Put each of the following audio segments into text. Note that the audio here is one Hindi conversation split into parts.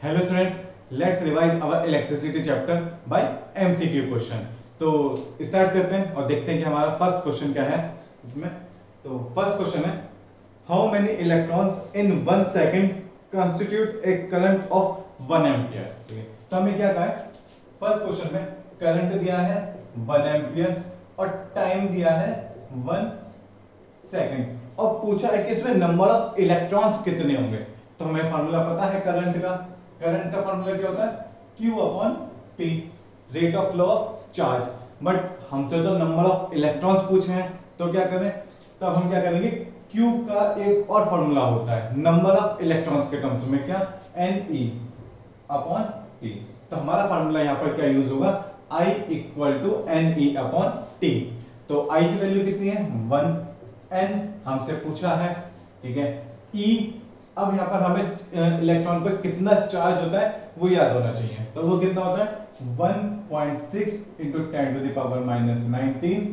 Hello students, let's revise our electricity chapter by MCQ question. तो स्टार्ट करते हैं और देखते हैं कि हमारा फर्स्ट क्वेश्चन क्या है इसमें। तो फर्स्ट क्वेश्चन है, how many electrons in 1 second constitute a current of 1 ampere. ठीक है, तो हमें क्या कहा है, फर्स्ट क्वेश्चन में करंट दिया है 1 एम्पियर और टाइम दिया है 1 सेकंड और पूछा है कि इसमें नंबर ऑफ इलेक्ट्रॉन्स कितने होंगे। तो हमें फार्मूला पता है करंट का फार्मूला क्या होता है, Q upon T, rate of flow of charge. But हमसे तो नंबर ऑफ इलेक्ट्रॉन्स पूछे हैं, तो क्या करें, तब हम क्या करेंगे, Q का एक और फार्मूला होता है नंबर ऑफ इलेक्ट्रॉन्स के टर्म्स में, क्या, Ne अपॉन T। तो हमारा फार्मूला यहां पर क्या यूज होगा, I equal to Ne upon T। तो I की वैल्यू कितनी है 1, N हमसे पूछा है, ठीक है, E, अब यहां पर हमें इलेक्ट्रॉन पर कितना चार्ज होता है वो याद होना चाहिए। तो वो कितना होता है 1.6 into 10 to the power minus 19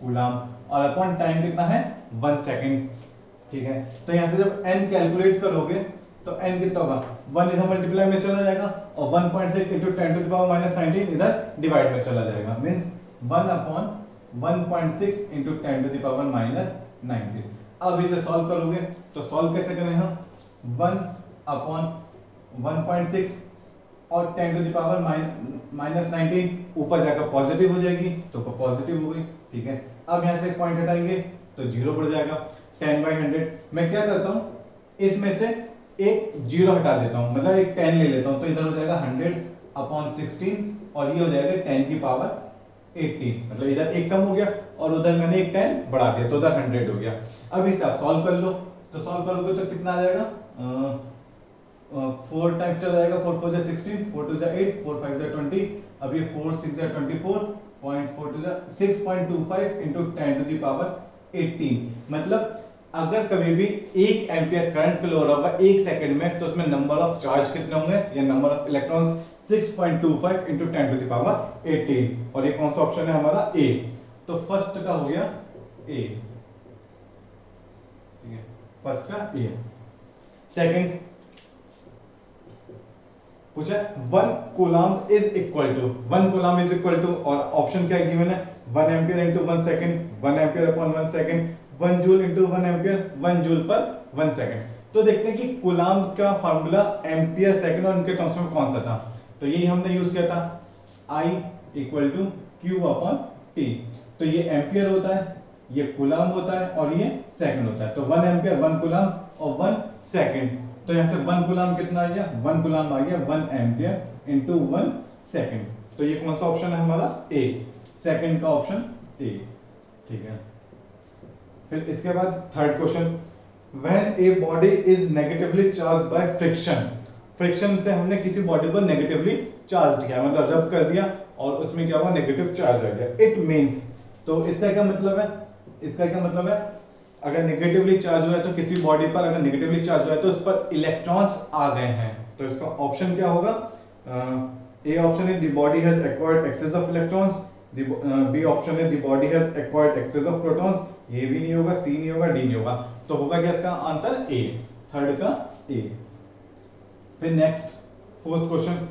coulomb, और अपॉन टाइम कितना है 1 सेकंड। ठीक है, तो यहां से जब n कैलकुलेट करोगे तो n कितना होगा, 1 इधर मल्टीप्लाई में चला जाएगा और 1.6 into 10 to the power minus 19 इधर डिवाइड में चला जाएगा, means 1 upon 1.6 into 10 to the power minus 19। अब इसे सॉल्व करोगे तो सॉल्व कैसे करें हम, 1 अपॉन 1.6 और 10 टू द पावर माइनस 19 ऊपर जाकर पॉजिटिव हो जाएगी तो पॉजिटिव हो गई। ठीक है, अब यहां से एक पॉइंट हटाएंगे तो जीरो पड़ जाएगा। 10/100 मैं क्या करता हूं, इसमें से एक जीरो हटा देता हूं, मतलब एक 10 ले लेता हूं, तो इधर हो जाएगा 100 अपॉन 16 और ये हो जाएगा 10 की पावर 80, मतलब इधर एक कम हो गया और उधर मैंने एक 10 बढ़ा दिया तो उधर 100 हो गया। अब इसे आप सॉल्व कर लो, तो सॉल्व करोगे तो कितना आ जाएगा, 4 टाइम्स चला जाएगा, 4 4 16, 4 2 8, 4 5 20, अब ये 4 6 24, 0.4 6.25 इंटू 10 टू द पावर 18। मतलब अगर कभी भी 1 एम्पियर करंट फ्लो हो रहा होगा 1 सेकंड में, तो उसमें नंबर ऑफ चार्ज कितने होंगे या number of electrons 6.25 into 10 to the power 18। और ये कौन सा ऑप्शन है हमारा, ए। तो फर्स्ट का हो गया ए, ठीक है, फर्स्ट का ए। सेकंड पूछा 1 coulomb is equal to, 1 coulomb is equal to, और ऑप्शन क्या गिवन है, 1 ampere into 1 second, 1 ampere upon 1 second, 1 joule into 1 ampere, 1 joule पर 1 सेकंड। तो देखते हैं कि कूलम का फार्मूला एम्पियर सेकंड और उनके टर्म्स में कौन सा था। तो यही हमने यूज किया था, I equal to Q upon T। तो ये एम्पियर होता है, ये कूलम होता है और ये सेकंड होता है। तो 1 एम्पियर 1 कूलम और 1 सेकंड, तो यहां से 1 कूलम कितना आ गया, 1 कूलम आ गया 1 एम्पियर इनटू 1 सेकंड। तो ये कौन सा ऑप्शन है हमारा, ए, सेकंड का ऑप्शन ए। ठीक है, फिर इसके बाद third question, when a body is negatively charged by friction. Friction से हमने किसी बॉडी को नेगेटिवली चार्ज किया, मतलब रब कर दिया और उसमें क्या हुआ, नेगेटिव चार्ज आ गया। इट मींस, तो इसका क्या मतलब है, इसका क्या मतलब है, अगर नेगेटिवली चार्ज हुआ है तो किसी बॉडी पर अगर नेगेटिवली चार्ज हुआ है तो उस पर इलेक्ट्रॉन्स आ गए हैं, तो इसका ऑप्शन क्या होगा, ए ऑप्शन है the body has acquired excess of electrons, B option है the body has acquired excess of protons, ये भी नहीं होगा, सी नहीं होगा, डी नहीं होगा। तो होगा क्या इसका आंसर, ए, थर्ड का ए। फिर next fourth question,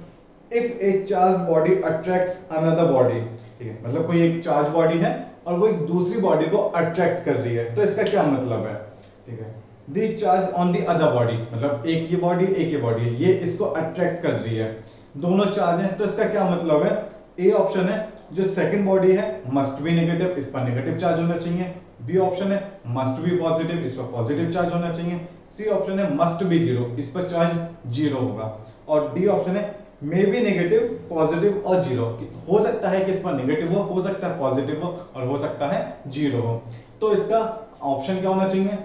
if A charge body attracts another body. ठीक है, मतलब कोई एक चार्ज बॉडी है और वो एक दूसरी बॉडी को अट्रैक्ट कर रही है, तो इसका क्या मतलब है। ठीक है, the charge on the other body, मतलब एक ये बॉडी एक ये बॉडी है, ये इसको अट्रैक्ट कर रही है, दोनों चार्ज हैं, तो इसका क्या मतलब है। ए ऑप्शन है जो सेकंड बॉडी है मस्ट बी नेगेटिव, इस पर नेगेटिव चार्ज होना चाहिए। बी ऑप्शन है मस्ट बी पॉजिटिव, इस पर पॉजिटिव चार्ज होना चाहिए। सी ऑप्शन है मस्ट बी जीरो, इस पर चार्ज जीरो होगा। और डी ऑप्शन है मे बी नेगेटिव, पॉजिटिव और जीरो, हो सकता है कि इस पर नेगेटिव हो सकता है पॉजिटिव हो और हो सकता है जीरो हो। तो इसका ऑप्शन क्या होना चाहिए,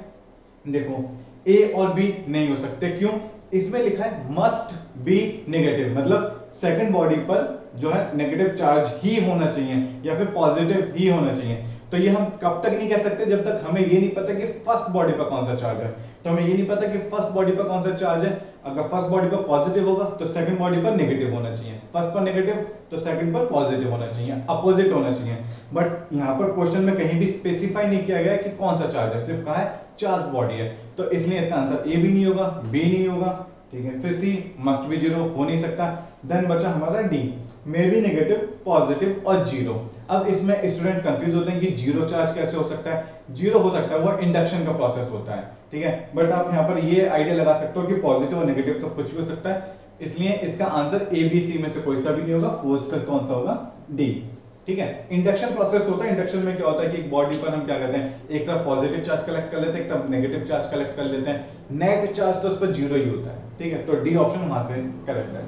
देखो ए और बी नहीं हो सकते, क्यों, इसमें लिखा है मस्ट बी नेगेटिव, मतलब सेकंड बॉडी पर जो है नेगेटिव चार्ज ही होना चाहिए या फिर पॉजिटिव ही होना चाहिए। तो ये हम कब तक नहीं कह सकते, जब तक हमें ये नहीं पता कि फर्स्ट बॉडी पर कौन सा चार्ज है। तो हमें ये नहीं पता कि फर्स्ट बॉडी पर कौन सा चार्ज है, अगर फर्स्ट बॉडी पर पॉजिटिव होगा तो सेकंड बॉडी पर नेगेटिव होना चाहिए, फर्स्ट पर नेगेटिव तो सेकंड पर पॉजिटिव होना चाहिए, अपोजिट होना चाहिए। बट यहाँ पर क्वेश्चन में कहीं भी स्पेसिफाई नहीं किया गया कि कौन सा चार्ज है, सिर्फ कहा है चार्ज बॉडी है, तो इसलिए इसका आंसर ए भी नहीं होगा, बी नहीं होगा, ठीक है। फिर सी मस्ट बी जीरो, हो नहीं सकता। देन बचा हमारा D, may be negative, positive और जीरो। अब इसमें स्टूडेंट कंफ्यूज होते हैं कि जीरो चार्ज कैसे हो सकता है। जीरो हो सकता है, वो इंडक्शन का प्रोसेस होता है, ठीक है। बट आप यहाँ पर ये आइडिया लगा सकते हो कि पॉजिटिव और नेगेटिव तो कुछ भी हो सकता है, इसलिए इसका आंसर ए बी सी में से कोई सा भी नहीं होगा। फोर्स का कौन सा होगा, डी, ठीक है। इंडक्शन प्रोसेस होता है, इंडक्शन में क्या होता है कि एक बॉडी पर हम क्या करते हैं, एक तरफ पॉजिटिव चार्ज कलेक्ट कर लेते हैं, एक तरफ नेगेटिव चार्ज कलेक्ट कर लेते हैं। नेट चार्ज तो उस पर जीरो ही होता है, ठीक है। तो डी ऑप्शन वहां से करेक्ट है।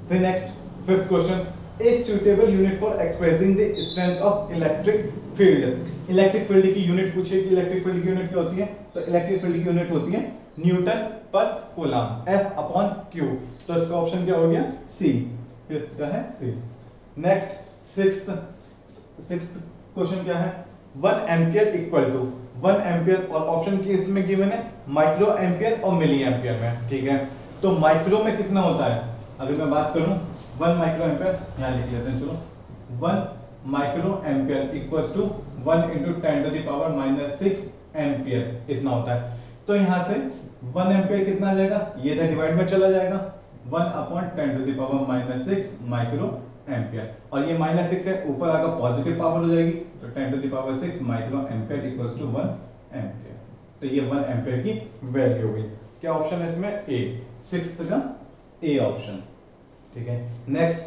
फिर next fifth question, a suitable unit for expressing the strength of electric field। Electric field की यूनिट पूछिए कि इलेक्ट्रिक फील्ड की यूनिट क्या होती है, तो इलेक्ट्रिक फील्ड की यूनिट होती है न्यूटन पर कूलम, F अपॉन Q। तो इसका ऑप्शन क्या हो गया, सी, फिफ्थ का है सी। नेक्स्ट सिक्स्थ क्वेश्चन क्या है, 1 एम्पियर इक्वल टू 1 एम्पियर, और ऑप्शन की इसमें गिवन है माइक्रो एम्पियर और मिली एम्पियर में, ठीक है। तो माइक्रो में कितना होता है, अगर मैं बात करूं 1 माइक्रो एम्पियर, यहां लिख लेते हैं, चलो 1 micro ampere equals to 1 into 10 to the power -6 ampere, इतना होता है। तो यहां से 1 एम्पियर कितना आ जाएगा, ये इधर डिवाइड में चला जाएगा, 1 upon 10 to the power -6 micro ampere, और ये -6 है, ऊपर आकर पॉजिटिव पावर हो जाएगी, तो 10 to the power 6 micro ampere equals to 1 ampere. तो ये 1 एम्पियर की वैल्यू होगी। क्या ऑप्शन है इसमें, ए, सिक्स्थ का ए ऑप्शन, ठीक है। Next,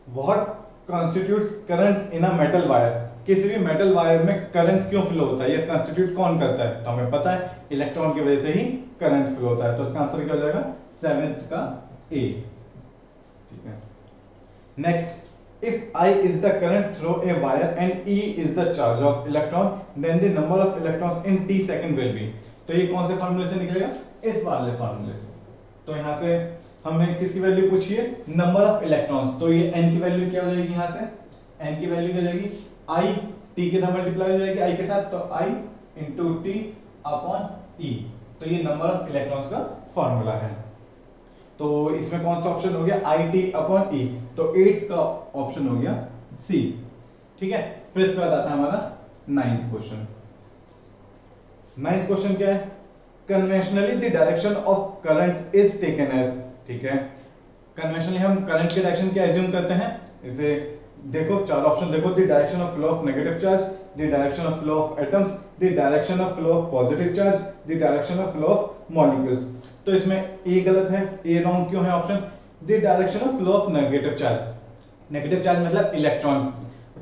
what constitutes current in a metal wire. किसी भी मेटल वायर में करंट क्यों फ्लो होता है, ये कॉन्स्टिट्यूट कौन करता है, तो हमें पता है इलेक्ट्रॉन की वजह से ही करंट फ्लो होता है। तो इसका आंसर क्या हो जाएगा, सेवेंथ का ए, ठीक है। Next, if I is the current through a wire and E is the charge of electron, then the number of electrons in t second will be। तो ये कौन से फार्मूले से निकलेगा, इस वाले फार्मूले से। तो यहाँ से हमने किसकी वैल्यू पूछी है, नंबर ऑफ इलेक्ट्रॉन्स, तो ये n की वैल्यू क्या हो जाएगी, यहाँ से n की वैल्यू क्या हो जाएगी, I t के साथ मल्टीप्लाई हो जाएगी I के साथ, तो I into t upon E। तो ये नंबर ऑफ इलेक्ट्रॉन्स का फार्मूला है। तो इसमें कौन सा ऑप्शन हो गया, आई टी अपॉन ई, तो 8 का ऑप्शन हो गया सी, ठीक है। फिर इसके बाद आता है हमारा नाइन्थ क्वेश्चन। नाइन्थ क्वेश्चन क्या है, conventionally the direction of current is taken as, ठीक है। कन्वेंशनली हम करंट के डायरेक्शन क्या एज्यूम करते हैं, इसे देखो, चार ऑप्शन देखो, the direction of flow of negative charge, the direction of flow of atoms, the direction of flow of positive charge, the direction of flow of molecules. तो इसमें ए गलत है, ए रॉन्ग क्यों है option, the direction of flow of negative charge. Negative charge मतलब इलेक्ट्रॉन,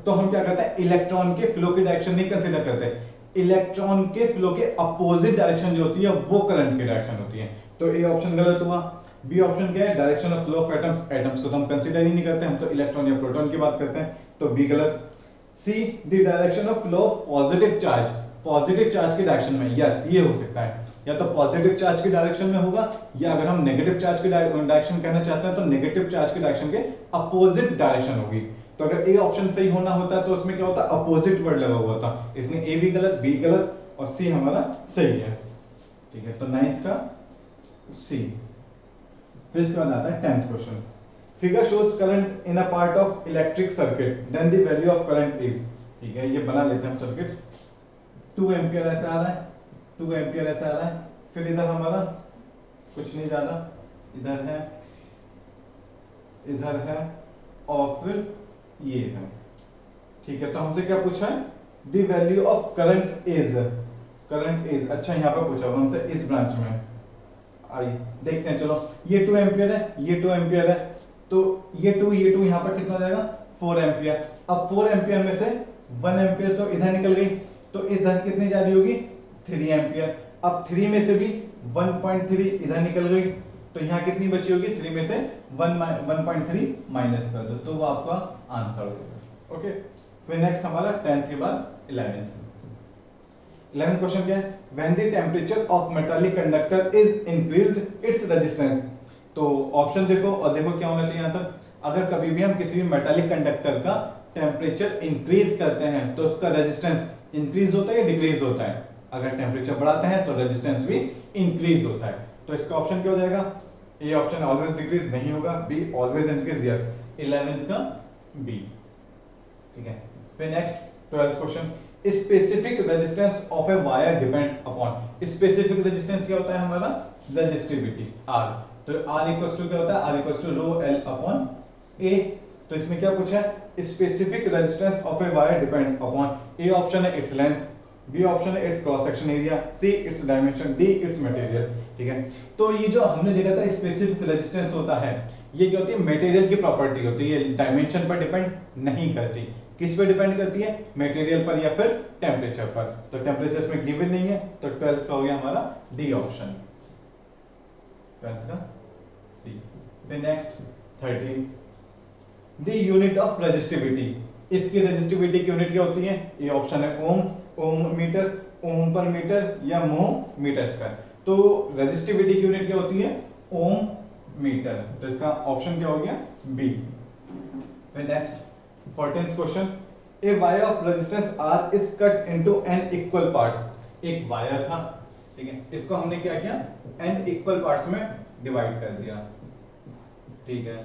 तो हम क्या करते हैं, इलेक्ट्रॉन के फ्लो की डायरेक्शन नहीं कंसीडर करते, इलेक्ट्रॉन के फ्लो के अपोजिट डायरेक्शन जो होती है वो करंट की डायरेक्शन होती है। तो ए ऑप्शन गलत हुआ। बी ऑप्शन क्या है, direction of flow of atoms, atoms को तो हम कंसीडर ही नहीं करते, हम तो इलेक्ट्रॉन या प्रोटॉन की बात करते हैं, तो बी गलत। C, the direction of flow of positive charge, positive charge की डायरेक्शन में, यस ये हो सकता है, या तो पॉजिटिव चार्ज की डायरेक्शन में होगा, या अगर हम नेगेटिव चार्ज की डायरेक्शन कहना चाहते हैं तो नेगेटिव चार्ज की डायरेक्शन के अपोजिट डायरेक्शन होगी। तो अगर ए ऑप्शन सही होना होता तो उसमें क्या होता, अपोजिट वर्ड लगा हुआ था, इसलिए ए भी गलत, बी गलत और सी हमारा सही है, ठीक है। तो नाइन्थ का सी। फिर इसके बाद आता है 10th question, figure shows current in a part of electric circuit, then the value of current is, ठीक है। ये बना लेते हैं हम सर्किट, 2 एम्पियर ऐसा आ रहा है, 2 एम्पियर ऐसा आ रहा है, फिर इधर हमारा कुछ नहीं ज्यादा, इधर है और फिर ये है, ठीक है। तो हमसे क्या पूछा है, the value of current is, अच्छा यहाँ पर पूछा हमसे इस ब्रांच में, आइए देखते हैं, चलो ये 2 एम्पियर है, ये 2 एम्पियर है, तो ये 2 यहाँ पर कितना हो जाएगा, 4 एम्पियर। अब 4 एम्पियर में से 1 एम्पियर तो इधर निकल गई, तो इधर कितनी जा रही होगी, 3 एम्पियर। अब 3 में से भी 1.3 इधर निकल गई, तो यहाँ कितनी बची होगी, 3 में से 1.3 माइनस कर दो, तो वो आपका आंसर होगा, ओके। फिर नेक्स्ट हमारा 10th के बाद 11th क्वेश्चन क्या है, when the temperature of metallic conductor is increased its resistance. तो ऑप्शन देखो और देखो क्या होना चाहिए आंसर। अगर कभी भी हम किसी भी मेटालिक कंडक्टर का टेम्परेचर इंक्रीज करते हैं तो उसका रेजिस्टेंस इंक्रीज होता है या डिक्रीज होता है, अगर टेम्परेचर बढ़ाते हैं तो रेजिस्टेंस भी इंक्रीज होता है। तो इसका ऑप्शन क्या हो जाएगा, ए ऑप्शन ऑलवेज डिक्रीज नहीं होगा, be always increase, yes 11th का बी, ठीक है। फिर next 12th question, specific resistance of a wire depends upon, specific resistance क्या होता है हमारा, रेजिस्टिविटी आर। तो आर इक्वल्स टू क्या होता है, R equals to rho L upon A. तो इसमें क्या पूछा है, specific resistance of a wire depends upon, A option है इट्स लेंथ, बी ऑप्शन है its cross section area, C its dimension, D its material. ठीक है, तो ये जो हमने देखा था स्पेसिफिक रेजिस्टेंस होता है, ये क्या होती है, मटेरियल की प्रॉपर्टी होती है, डायमेंशन पर डिपेंड नहीं करती। किस पे डिपेंड करती है, मटेरियल पर या फिर टेम्परेचर पर। तो टेम्परेचर इसमें गिवन नहीं है, तो 12th का हो गया हमारा डी ऑप्शन, 12th का डी। फिर next 13, the unit of resistivity, इसकी रेजिस्टिविटी की यूनिट क्या होती है, ये ऑप्शन है ओम, ओम मीटर, ओम पर मीटर या मो मीटर स्क्वायर। तो रेजिस्टिविटी की यूनिट क्या होती है, ओम मीटर, तो इसका ऑप्शन क्या हो गया, बी। फिर next 14th question, a wire of resistance R is cut into n equal parts. एक वायर था, ठीक है, इसको हमने क्या किया, एन इक्वल पार्ट्स में डिवाइड कर दिया। ठीक है,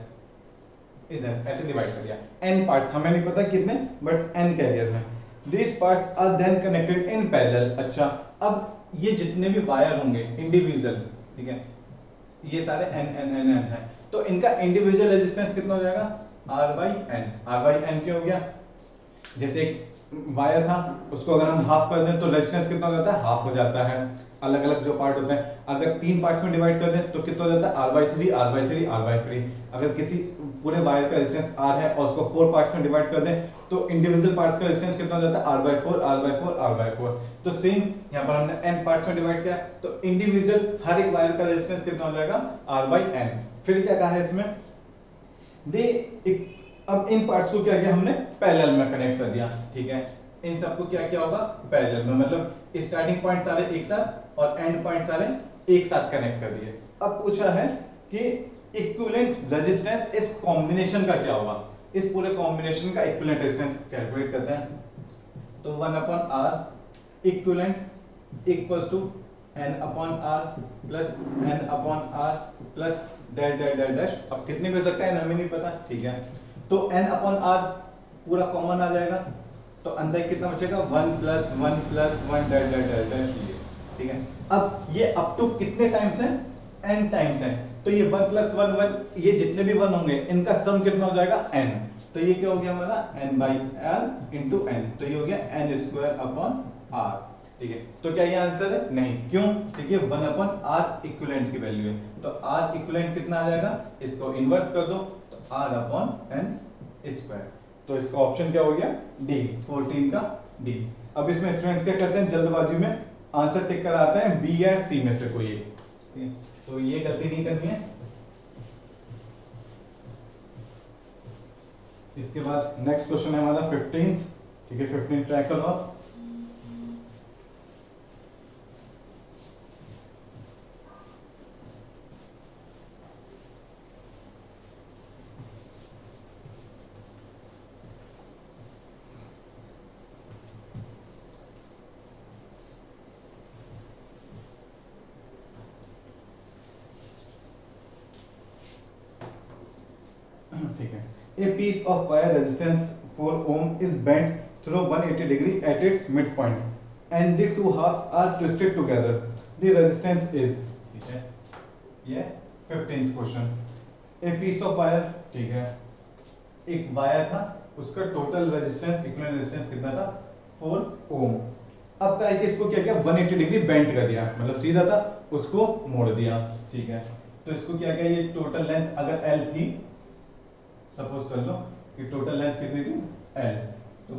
इधर ऐसे डिवाइड कर दिया, n पार्ट्स, हमें नहीं पता कितने, बट n कैरियर में। These parts are then connected in parallel। अच्छा, अब ये जितने भी वायर होंगे इंडिविजुअल, ठीक है, ये सारे n n n n है, तो इनका इंडिविजुअल रेजिस्टेंस कितना हो जाएगा, r by n। r by n क्या हो गया, जैसे एक वायर था, उसको अगर हम हाफ कर दें तो रेजिस्टेंस कितना हो जाता है, हाफ हो जाता है। अलग अलग जो पार्ट होते हैं, अगर 3 पार्ट्स में डिवाइड कर दें तो कितना हो जाता है, r by 3 r by 3 r by 3। अगर किसी पूरे वायर का रेजिस्टेंस r है और उसको 4 पार्ट्स में डिवाइड कर दें तो इंडिविजुअल पार्ट्स का रेजिस्टेंस कितना हो जाता है, r by 4 r by 4 r by 4। तो सेम यहाँ पर हमने n पार्ट्स में डिवाइड किया, तो इंडिविजुअल हर एक वायर का रेजिस्टेंस कितना हो जाएगा, r by n। फिर क्या कहा है इसमें, अब इन पार्ट्स को क्या किया हमने, पैरेलल में कनेक्ट कर दिया। ठीक है, इन सबको क्या क्या होगा, पैरेलल में, मतलब स्टार्टिंग पॉइंट सारे एक साथ और एंड पॉइंट सारे एक साथ कनेक्ट कर दिए। अब पूछा है कि इक्विवेलेंट रेजिस्टेंस इस कॉम्बिनेशन का क्या होगा, इस पूरे कॉम्बिनेशन का इक्विवेलेंट रेजिस्टेंस कैलकुलेट करते हैं। तो 1/r equivalent equals to n/r plus n/r plus dash dash dash dash. अब कितने भी हो सकता है हमें नहीं पता, ठीक है, तो n/r पूरा कॉमन आ जाएगा, तो अंदर कितना बचेगा, 1 + 1 + 1 डैश डैश डैश डैश, ये ठीक है। अब ये अप टू कितने टाइम्स है, n टाइम्स है, तो ये 1 + 1 1, ये जितने भी 1 होंगे इनका सम कितना हो जाएगा, n। तो ये क्या हो गया हमारा, n/r × n, तो ये हो गया n²/r। ठीक है, तो क्या ये आंसर है, नहीं, क्यों, देखिए 1/r इक्विवेलेंट की वैल्यू है, तो r इक्विवेलेंट कितना आ जाएगा, इसको इन्वर्स कर दो, तो r/n²। तो इसका ऑप्शन क्या हो गया, डी, 14 का डी। अब इसमें स्टूडेंट्स क्या करते हैं, जल्दबाजी में आंसर टिक कर आते हैं बी या सी में से कोई एक, तो ये गलती नहीं करनी है। इसके बाद नेक्स्ट क्वेश्चन है हमारा 15, ठीक है, 15 ट्रैक करो आप। ठीक है, a piece of wire resistance 4 ohm is bent through 180 degree at its midpoint and the two halves are twisted together, the resistance is, ठीक है, ये 15th question. a piece of wire, ठीक है, एक वायर था, उसका टोटल रेजिस्टेंस, इक्विवेलेंट रेजिस्टेंस कितना था, 4 ओम। अब क्या है कि इसको क्या किया, 180 डिग्री बेंट कर दिया, मतलब सीधा था उसको मोड़ दिया। ठीक है, तो इसको क्या किया, ये टोटल लेंथ अगर l थी, सपोज कर लो कि टोटल लेंथ कितनी थी, l, तो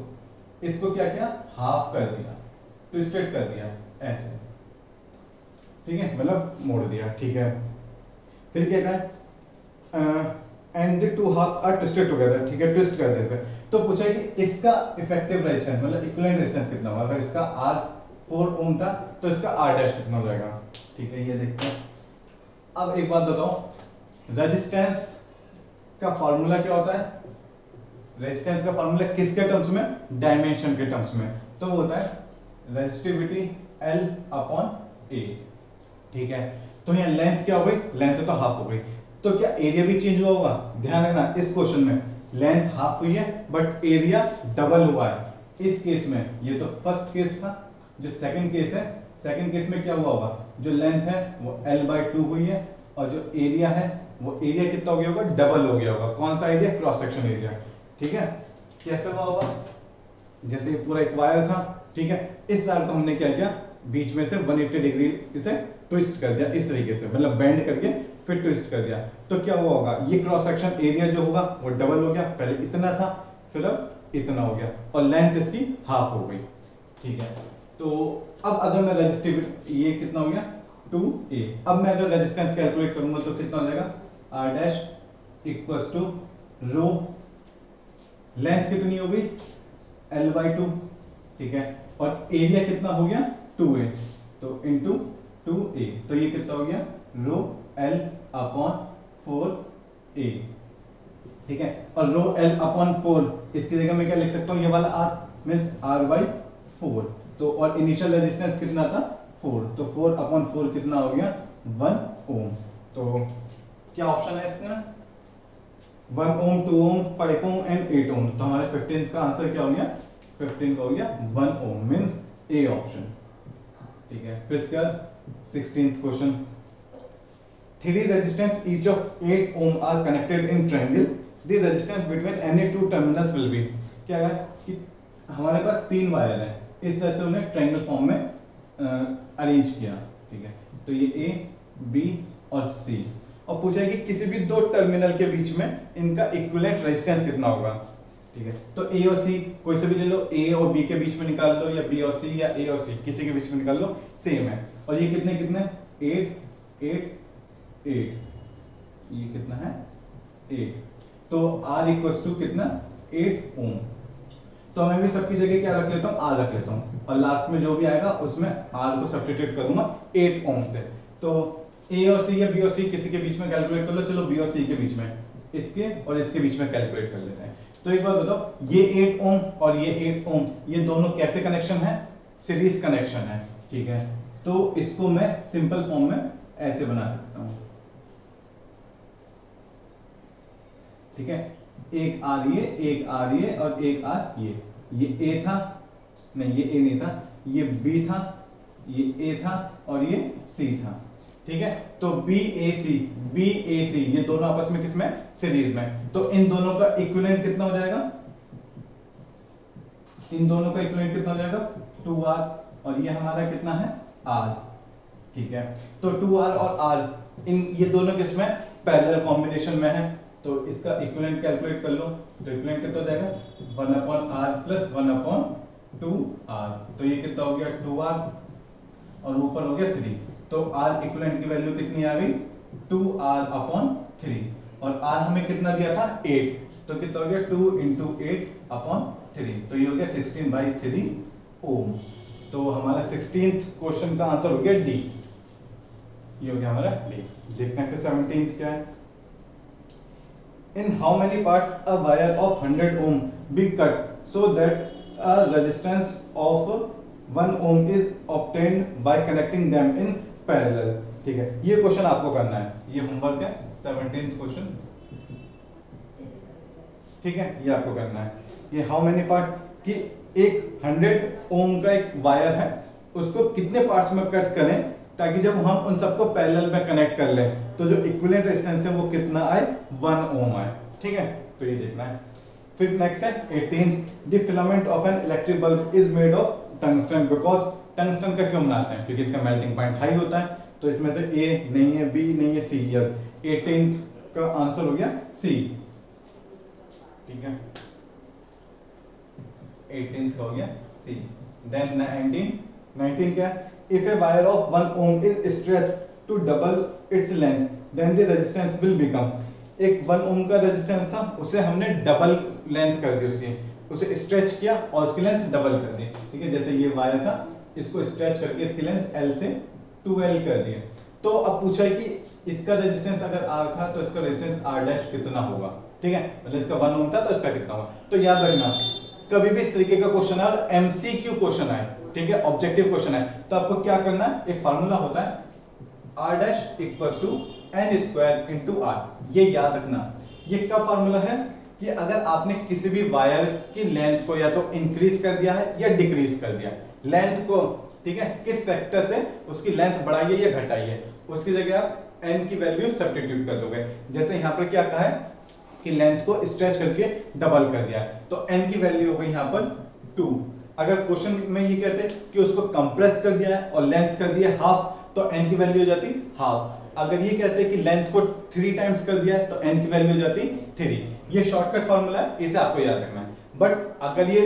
इसको क्या किया, हाफ कर दिया, ट्विस्टेड कर दिया ऐसे, ठीक है, मतलब मोड़ दिया। ठीक है, फिर क्या कहा, and the two halves are twisted together, ठीक है, ट्विस्ट कर देते। तो पूछा है कि इसका इफेक्टिव रेजिस्टेंस, मतलब इक्विवेलेंट रेजिस्टेंस कितना होगा, अगर इसका r 4 ओम था तो इसका r' कितना हो जाएगा। ठीक है, ये देखते हैं। अब एक बात बताओ, रेजिस्टेंस का फार्मूला क्या होता है, रेजिस्टेंस का फार्मूला किसके टर्म्स में, डायमेंशन के टर्म्स में, तो वो होता है रेजिस्टिविटी L/A। ठीक है, तो यहाँ लेंथ क्या हो गई, लेंथ तो हाफ हो गई, तो क्या एरिया भी चेंज हुआ होगा, ध्यान रखना इस क्वेश्चन में लेंथ हाफ हुई है बट एरिया डबल हुआ है, इस केस में ये तो फर्स्ट केस था, जो सेकंड केस है, सेकंड केस में क्या हुआ होगा, जो लेंथ है वो l/2 हुई है और जो एरिया है वो एरिया कितना हो गया होगा, डबल हो गया होगा। कौन सा एरिया, क्रॉस सेक्शन एरिया। ठीक है, कैसे हुआ होगा, जैसे ये पूरा एक वायर था, ठीक है, इस वायर को हमने क्या किया, बीच में से 180 डिग्री इसे ट्विस्ट कर दिया, इस तरीके से मतलब बेंड करके फिर ट्विस्ट कर दिया, तो क्या हुआ होगा, ये क्रॉस सेक्शन एरिया जो होगा वो डबल हो गया, पहले इतना था फिर अब इतना हो गया और लेंथ इसकी हाफ हो गई। ठीक है, तो अब अगर मैं रेजिस्टिव, ये कितना हो गया 2a, अब मैं अगर रेजिस्टेंस कैलकुलेट करूंगा तो कितना हो जाएगा, r dash equals to rho, length कितनी हो गई l/2, ठीक है, और एरिया कितना हो गया 2a, तो इनटू 2a, तो ये कितना हो गया रो l/4a, ठीक है, और रो l/4 इसकी जगह मैं क्या लिख सकता हूँ, ये वाला r मींस r/4, तो और इनिशियल रेजिस्टेंस कितना था 4, तो 4/4 कितना हो गया 1 ओम। तो क्या ऑप्शन है इसका, 1 ओम, 2 ओम, 5 ओम एंड 8 ओम, तो हमारे 15 का आंसर क्या हो गया, 15 का हो गया 1 ओम, मींस ए ऑप्शन। ठीक है, फिर इसका 16th question, 3 resistance each of 8 ohm are connected in triangle, the resistance between any two terminals will be, क्या है कि हमारे पास 3 वायर है, इस तरह से उन्हें ट्रायंगल फॉर्म में अरेंज किया। ठीक है, तो ये ए, बी और सी, और पूछा है कि किसी भी दो टर्मिनल के बीच में इनका इक्विवेलेंट रेजिस्टेंस कितना होगा। ठीक है, तो ए और सी कोई से भी ले लो, ए और बी के बीच में निकाल लो, या बी और सी या ए और सी किसी के बीच में निकाल लो, सेम है। और ये कितने कितने 8 8 8, ये कितना है 8, तो R इक्वल्स टू कितना 8 ओम। तो मैं भी सबकी जगह क्या रख लेता हूँ, R रख लेता हूँ, और लास्ट में जो भी आएगा उसमें R को सब्स्टिट्यूट करूंगा 8 ओम से। तो A और C या B और C किसी के बीच में कैलकुलेट कर लो, चलो B और C के बीच में, इसके और इसके बीच में कैलकुलेट कर लेते हैं। तो एक बात बताओ, ये 8 ओम और ये 8 ओम, ये दोनों कैसे कनेक्शन है, सीरीज कनेक्शन है। ठीक है, तो इसको मैं सिंपल फॉर्म में ऐसे बना सकता हूं। ठीक है, एक आर ये, एक आर ये और एक आर ये ए था, नहीं ये ए नहीं था, ये बी था, ये ए था और ये सी था। ठीक है, तो बी ए सी ये दोनों आपस में किसमें, सीरीज में, तो इन दोनों का इक्विवेलेंट कितना हो जाएगा, इन दोनों का इक्विवेलेंट कितना हो जाएगा 2r, और ये हमारा कितना है r। ठीक है, तो 2r और r इन ये दोनों किसमें पैरेलल कॉम्बिनेशन में है, तो इसका इक्विवेलेंट कैलकुलेट कर लो, तो इक्विवेलेंट कितना हो जाएगा 1/r प्लस 1/2r, तो ये कितना हो गया 2r और ऊपर हो गया 3, तो r इक्विवेलेंट की वैल्यू कितनी आ गई 2r/3, और r हमें कितना दिया था 8, तो कितना हो गया 2 × 8/3, तो ये हो गया 16/3 ओम। तो हमारा 16th क्वेश्चन का आंसर हो गया डी, ये हो गया हमारा डी। देखते हैं फिर 17th क्या है, in how many parts a wire of 100 ohm be cut so that a resistance of 1 ohm is obtained by connecting them in parallel। ठीक है, ये क्वेश्चन आपको करना है, ये होमवर्क है 17th क्वेश्चन। ठीक है, ये आपको करना है, ये हाउ मेनी पार्ट कि एक 100 ओम का एक वायर है, उसको कितने पार्ट्स में कट करें ताकि जब हम उन सबको पैरेलल में कनेक्ट कर लें तो जो इक्विवेलेंट रेजिस्टेंस है वो कितना आए 1 ओम आए। ठीक है, तो ये देखना है। फिर नेक्स्ट है 18th, the filament of an electric bulb is made of tungsten, because tungsten का क्यों बनाते हैं, क्योंकि इसका मेल्टिंग पॉइंट हाई होता है, तो इसमें से ए नहीं है, बी नहीं है, सी, यस 18th का आंसर हो गया सी। ठीक है, 18th का हो गया सी। देन 19 क्या है, if a wire of 1 ohm is stretched to double its length then the resistance will become, एक 1 ohm का रेजिस्टेंस था उसे हमने डबल लेंथ कर दी, उसकी उसे स्ट्रेच किया और उसकी लेंथ डबल कर दी। ठीक है, जैसे ये वायर था, इसको स्ट्रेच करके इसकी लेंथ L से 2L कर दी। तो अब पूछा है कि इसका रेजिस्टेंस अगर R था तो इसका रेजिस्टेंस R डैश कितना होगा। ठीक है, मतलब इसका 1 ohm था तो इसका कितना होगा। तो याद रखना, कभी भी इस तरीके का क्वेश्चन है और एमसीक्यू क्वेश्चन है, ठीक है, ऑब्जेक्टिव क्वेश्चन है, तो आपको क्या करना है, एक फार्मूला होता है r dash equals to n square into r, ये याद रखना। ये क्या फार्मूला है, कि अगर आपने किसी भी वायर की लेंथ को या तो इंक्रीज कर दिया है या डिक्रीज कर दिया है, लेंथ को, ठीक है, किस फैक्टर से उसकी लेंथ बढ़ाई है या घटाई है, उसकी जगह आप n की वैल्यू सब्स्टिट्यूट कर दोगे। जैसे यहाँ पर क्या कहा है कि लेंथ को स्ट्रेच करके डबल कर दिया है, तो n की वैल्यू हो गई यहाँ पर 2। अगर क्वेश्चन में ये कहते हैं कि उसको कंप्रेस कर दिया है और लेंथ कर दिया हाफ, तो n की वैल्यू हो जाती हाफ। अगर ये कहते हैं कि लेंथ को 3 टाइम्स कर दिया है तो n की वैल्यू हो जाती 3। ये शॉर्टकट फॉर्मूला है, इसे आपको याद रखना है। बट अगर ये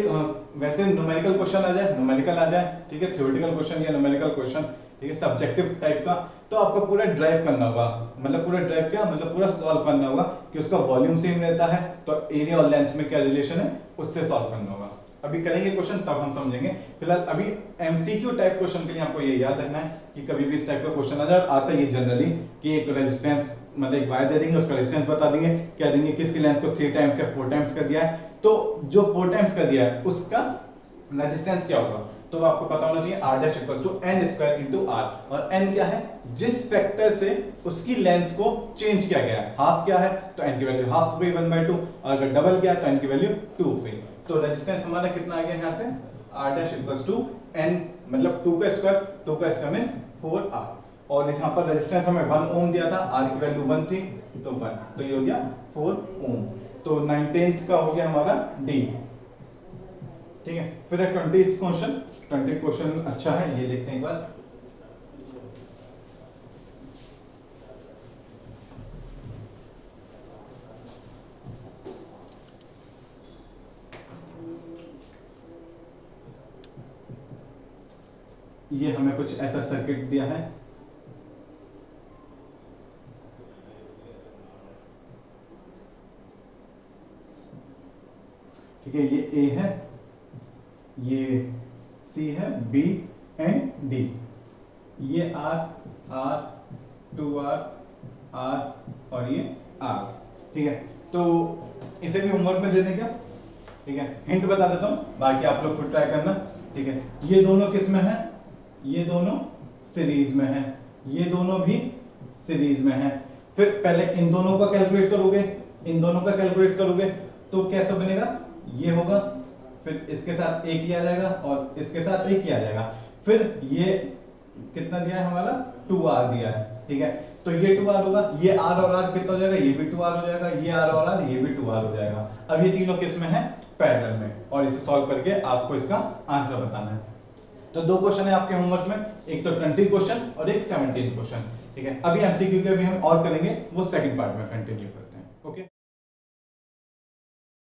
वैसे न्यूमेरिकल क्वेश्चन आ जाए, न्यूमेरिकल आ जाए, ठीक है, थ्योरेटिकल क्वेश्चन या न्यूमेरिकल क्वेश्चन, ठीक है, सब्जेक्टिव टाइप का, तो आपको पूरा ड्राइव करना होगा। मतलब पूरा ड्राइव क्या मतलब पूरा सॉल्व करना होगा कि उसका वॉल्यूम सेम रहता है तो एरिया और लेंथ में क्या रिलेशन है, उससे सॉल्व करना होगा। अभी करेंगे क्वेश्चन तब हम समझेंगे। फिलहाल अभी एमसीक्यू टाइप क्वेश्चन के लिए आपको ये याद रखना है कि कभी भी इस टाइप का क्वेश्चन आ जाए, आता है ये जनरली कि एक रेजिस्टेंस मतलब एक वायर दे देंगे, उसका रेजिस्टेंस बता देंगे, कह देंगे कि इसकी लेंथ को 3 टाइम्स या 4 टाइम्स कर दिया है, तो जो 4 टाइम्स कर दिया है उसका रेजिस्टेंस क्या होगा, तो आपको पता होना चाहिए r dash equals to n square into r। और n क्या है, जिस फैक्टर से उसकी लेंथ को चेंज किया गया है, हाफ क्या है तो n की वैल्यू हाफ हो गई 1/2, और अगर डबल किया तो n की वैल्यू 2 हो गई। तो रेजिस्टेंस हमारा कितना आ गया यहाँ से, r dash equals to n मतलब 2 का स्क्वायर मींस 4r, और यहाँ पर रेजिस्टेंस हमें 1 ओम दिया था, r की वैल्यू 1 थी तो 1, तो ये हो गया 4 ओम। तो 19th का हो गया हमारा D, ठीक है। फिर 20th क्वेश्चन अच्छा है, ये देखते हैं एक बार। ये हमें कुछ ऐसा सर्किट दिया है, ठीक है, ये A है, ये C है, B एंड D, ये R, R, 2R, R और ये R, ठीक है। तो इसे भी होमवर्क में दे दें क्या, ठीक है, हिंट बता देता हूं, बाकी आप लोग खुद ट्राई करना, ठीक है। ये दोनों किस में है, ये दोनों सीरीज में है, ये दोनों भी सीरीज में है। फिर पहले इन दोनों का कैलकुलेट करोगे, इन दोनों का कैलकुलेट करोगे तो कैसे बनेगा, ये होगा, फिर इसके साथ एक ही आ जाएगा और इसके साथ एक ही आ जाएगा। फिर ये कितना दिया है हमारा 2r दिया है, ठीक है, तो ये 2r होगा, ये r और r कितना हो जाएगा, ये भी 2r हो जाएगा, ये r और r ये भी 2r हो जाएगा। अब ये तीनों किस में है, पैरेलल में, और इसे सॉल्व करके आपको इसका आंसर बताना है। तो 2 क्वेश्चन है आपके होमवर्क में, एक तो 20 क्वेश्चन और एक 17 क्वेश्चन, ठीक है। अभी एमसीक्यू के भी हम और करेंगे, वो सेकंड पार्ट में कंटिन्यू करेंगे।